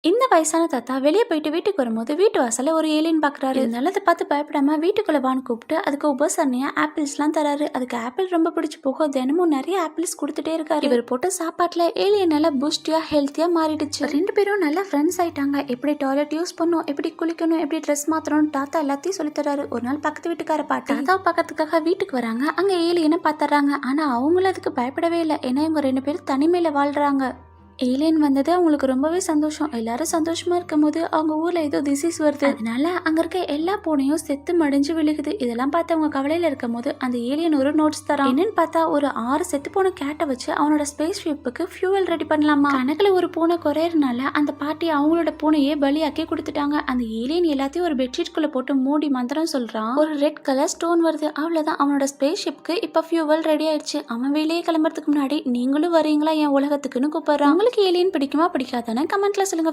இந்த வயசான தாத்தா வெளியே போயிட்டு வீட்டுக்கு வரும்போது வீட்டு வாசல்ல ஒரு ஏலியன் பாக்குறாரு. இதனால அதை பார்த்து பயப்படாம வீட்டுக்குள்ள வான்னு கூப்பிட்டு அதுக்கு உபசரணையா ஆப்பிள்ஸ் எல்லாம் தராரு. அதுக்கு ஆப்பிள் ரொம்ப பிடிச்சு போக தினமும் நிறைய ஆப்பிள்ஸ் கொடுத்துட்டே இருக்காரு. இவர் போட்ட சாப்பாட்டுல ஏலியன் நல்லா பூஸ்டியா ஹெல்த்தியா மாறிடுச்சு. ரெண்டு பேரும் நல்லா ஃப்ரெண்ட்ஸ் ஆயிட்டாங்க. எப்படி டாய்லெட் யூஸ் பண்ணும், எப்படி குளிக்கணும், எப்படி ட்ரெஸ் மாத்தணும் தாத்தா எல்லாத்தையும் சொல்லி தராரு. ஒரு நாள் பக்கத்து வீட்டுக்கார பாட்டி தாத்தாவை பார்க்கறதுக்காக வீட்டுக்கு வராங்க. அங்க ஏலியனை பாத்துறாங்க. ஆனா அவங்களும் அதுக்கு பயப்படவே இல்லை. ஏன்னா இவங்க ரெண்டு பேரும் தனிமையில வாழ்றாங்க. ஏலியன் வந்தது அவங்களுக்கு ரொம்பவே சந்தோஷம். எல்லாரும் சந்தோஷமா இருக்கும் போது அவங்க ஊர்ல ஏதோ டிசீஸ் வருது. அதனால அங்க இருக்க எல்லா பூனையும் செத்து மடிஞ்சு விழுகுது. இதெல்லாம் பார்த்து அவங்க கவலையில இருக்கும் போது அந்த ஏலியன் ஒரு நோட்ஸ் தரான். என்னன்னு பார்த்தா ஒரு 6 செத்து போன கேட்டை வச்சு அவனோட ஸ்பேஸ் ஷிப்புக்கு ஃபியூவல் ரெடி பண்ணலாமா. கணக்குல ஒரு பூனை குறையறதுனால அந்த பாட்டி அவங்களோட பூனையே பலியாக்கி கொடுத்துட்டாங்க. அந்த ஏலியன் எல்லாத்தையும் ஒரு பெட்ஷீட் குள்ள போட்டு மூடி மந்திரம் சொல்றான். ஒரு ரெட் கலர் ஸ்டோன் வருது. அவ்வளவுதான், அவனோட ஸ்பேஸ் ஷிப்க்கு இப்ப ஃபியூவல் ரெடி ஆயிடுச்சு. அவன் வெளியே கிளம்புறதுக்கு முன்னாடி நீங்களும் வரீங்களா என் உலகத்துக்குன்னு கூப்பிடுறான். உங்களுக்கு ஏலியன் பிடிக்குமா பிடிக்காதான்னு கமெண்ட்ல சொல்லுங்க.